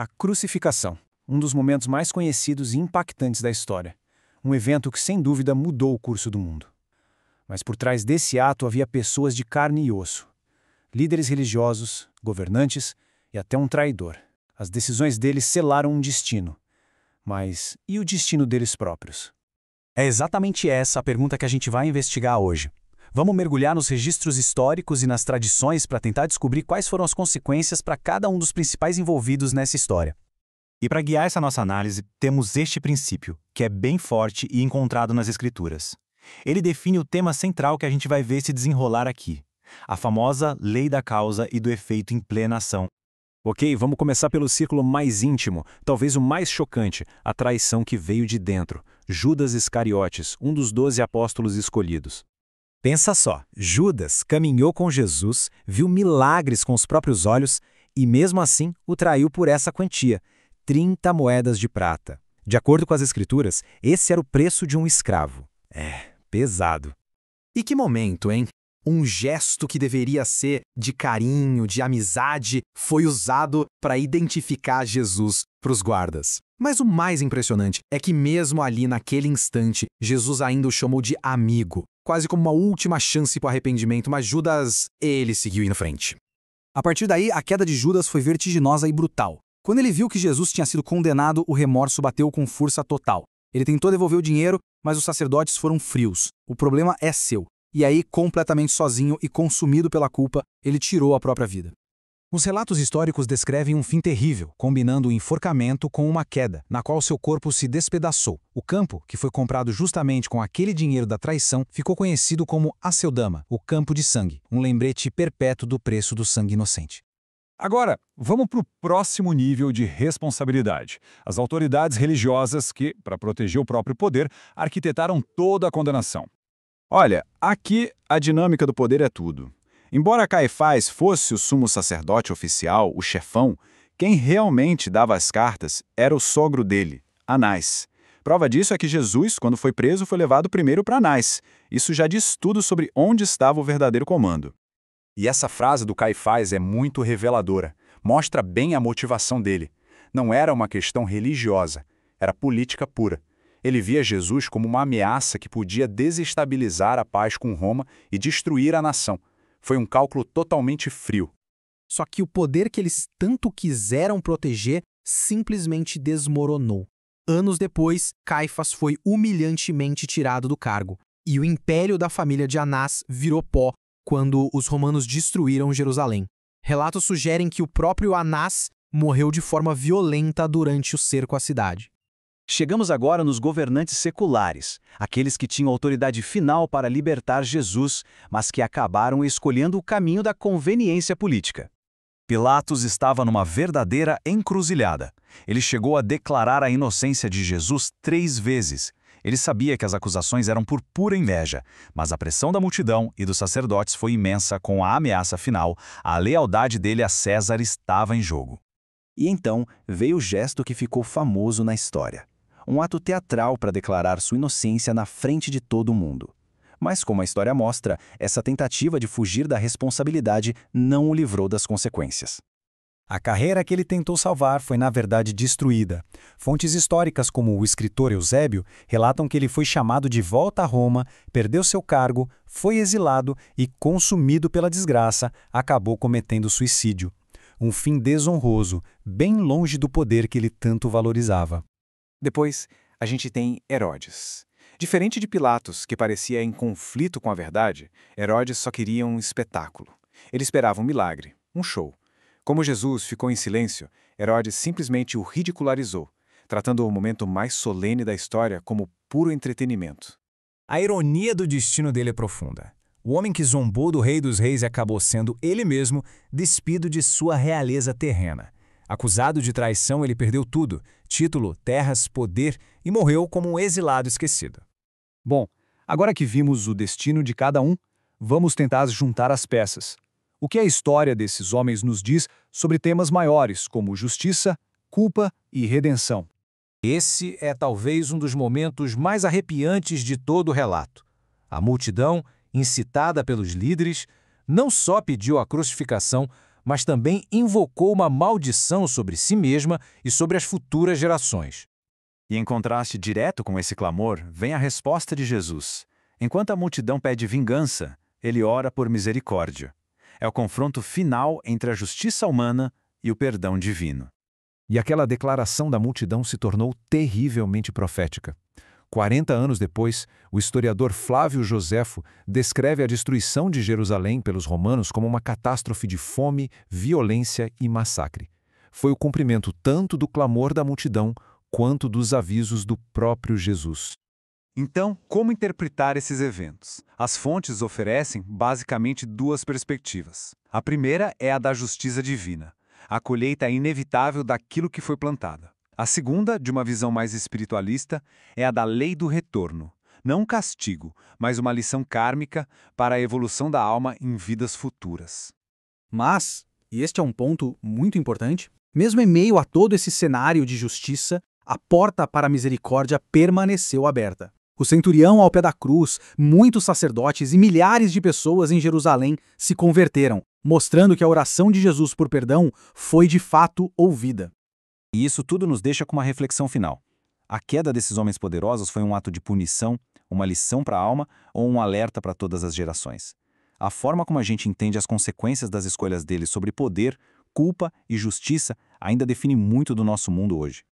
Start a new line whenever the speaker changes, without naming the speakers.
A crucificação, um dos momentos mais conhecidos e impactantes da história. Um evento que, sem dúvida, mudou o curso do mundo. Mas por trás desse ato havia pessoas de carne e osso. Líderes religiosos, governantes e até um traidor. As decisões deles selaram um destino. Mas e o destino deles próprios?
É exatamente essa a pergunta que a gente vai investigar hoje. Vamos mergulhar nos registros históricos e nas tradições para tentar descobrir quais foram as consequências para cada um dos principais envolvidos nessa história.
E para guiar essa nossa análise, temos este princípio, que é bem forte e encontrado nas Escrituras. Ele define o tema central que a gente vai ver se desenrolar aqui: a famosa lei da causa e do efeito em plena ação.
Ok, vamos começar pelo círculo mais íntimo, talvez o mais chocante, a traição que veio de dentro. Judas Iscariotes, um dos 12 apóstolos escolhidos.
Pensa só, Judas caminhou com Jesus, viu milagres com os próprios olhos e mesmo assim o traiu por essa quantia, 30 moedas de prata. De acordo com as Escrituras, esse era o preço de um escravo. Pesado.
E que momento, hein? Um gesto que deveria ser de carinho, de amizade, foi usado para identificar Jesus para os guardas. Mas o mais impressionante é que mesmo ali naquele instante, Jesus ainda o chamou de amigo, quase como uma última chance para o arrependimento, mas Judas, ele seguiu em frente.
A partir daí, a queda de Judas foi vertiginosa e brutal. Quando ele viu que Jesus tinha sido condenado, o remorso bateu com força total. Ele tentou devolver o dinheiro, mas os sacerdotes foram frios. O problema é seu. E aí, completamente sozinho e consumido pela culpa, ele tirou a própria vida. Os relatos históricos descrevem um fim terrível, combinando o enforcamento com uma queda, na qual seu corpo se despedaçou. O campo, que foi comprado justamente com aquele dinheiro da traição, ficou conhecido como Aceldama, o campo de sangue, um lembrete perpétuo do preço do sangue inocente.
Agora, vamos para o próximo nível de responsabilidade. As autoridades religiosas que, para proteger o próprio poder, arquitetaram toda a condenação. Olha, aqui a dinâmica do poder é tudo. Embora Caifás fosse o sumo sacerdote oficial, o chefão, quem realmente dava as cartas era o sogro dele, Anás. Prova disso é que Jesus, quando foi preso, foi levado primeiro para Anás. Isso já diz tudo sobre onde estava o verdadeiro comando.
E essa frase do Caifás é muito reveladora. Mostra bem a motivação dele. Não era uma questão religiosa, era política pura. Ele via Jesus como uma ameaça que podia desestabilizar a paz com Roma e destruir a nação. Foi um cálculo totalmente frio.
Só que o poder que eles tanto quiseram proteger simplesmente desmoronou. Anos depois, Caifás foi humilhantemente tirado do cargo, e o império da família de Anás virou pó quando os romanos destruíram Jerusalém. Relatos sugerem que o próprio Anás morreu de forma violenta durante o cerco à cidade.
Chegamos agora nos governantes seculares, aqueles que tinham autoridade final para libertar Jesus, mas que acabaram escolhendo o caminho da conveniência política. Pilatos estava numa verdadeira encruzilhada. Ele chegou a declarar a inocência de Jesus 3 vezes. Ele sabia que as acusações eram por pura inveja, mas a pressão da multidão e dos sacerdotes foi imensa com a ameaça final. A lealdade dele a César estava em jogo. E então veio o gesto que ficou famoso na história. Um ato teatral para declarar sua inocência na frente de todo mundo. Mas como a história mostra, essa tentativa de fugir da responsabilidade não o livrou das consequências. A carreira que ele tentou salvar foi, na verdade, destruída. Fontes históricas como o escritor Eusébio relatam que ele foi chamado de volta a Roma, perdeu seu cargo, foi exilado e, consumido pela desgraça, acabou cometendo suicídio. Um fim desonroso, bem longe do poder que ele tanto valorizava.
Depois, a gente tem Herodes. Diferente de Pilatos, que parecia em conflito com a verdade, Herodes só queria um espetáculo. Ele esperava um milagre, um show. Como Jesus ficou em silêncio, Herodes simplesmente o ridicularizou, tratando o momento mais solene da história como puro entretenimento.
A ironia do destino dele é profunda. O homem que zombou do Rei dos Reis acabou sendo ele mesmo despido de sua realeza terrena. Acusado de traição, ele perdeu tudo: título, terras, poder e morreu como um exilado esquecido.
Bom, agora que vimos o destino de cada um, vamos tentar juntar as peças. O que a história desses homens nos diz sobre temas maiores, como justiça, culpa e redenção?
Esse é talvez um dos momentos mais arrepiantes de todo o relato. A multidão, incitada pelos líderes, não só pediu a crucificação, mas também invocou uma maldição sobre si mesma e sobre as futuras gerações.
E em contraste direto com esse clamor, vem a resposta de Jesus. Enquanto a multidão pede vingança, ele ora por misericórdia. É o confronto final entre a justiça humana e o perdão divino.
E aquela declaração da multidão se tornou terrivelmente profética. 40 anos depois, o historiador Flávio Joséfo descreve a destruição de Jerusalém pelos romanos como uma catástrofe de fome, violência e massacre. Foi o cumprimento tanto do clamor da multidão quanto dos avisos do próprio Jesus.
Então, como interpretar esses eventos? As fontes oferecem, basicamente, duas perspectivas. A primeira é a da justiça divina, a colheita inevitável daquilo que foi plantado. A segunda, de uma visão mais espiritualista, é a da lei do retorno. Não um castigo, mas uma lição kármica para a evolução da alma em vidas futuras.
Mas, e este é um ponto muito importante, mesmo em meio a todo esse cenário de justiça, a porta para a misericórdia permaneceu aberta. O centurião ao pé da cruz, muitos sacerdotes e milhares de pessoas em Jerusalém se converteram, mostrando que a oração de Jesus por perdão foi de fato ouvida.
E isso tudo nos deixa com uma reflexão final. A queda desses homens poderosos foi um ato de punição, uma lição para a alma ou um alerta para todas as gerações? A forma como a gente entende as consequências das escolhas deles sobre poder, culpa e justiça ainda define muito do nosso mundo hoje.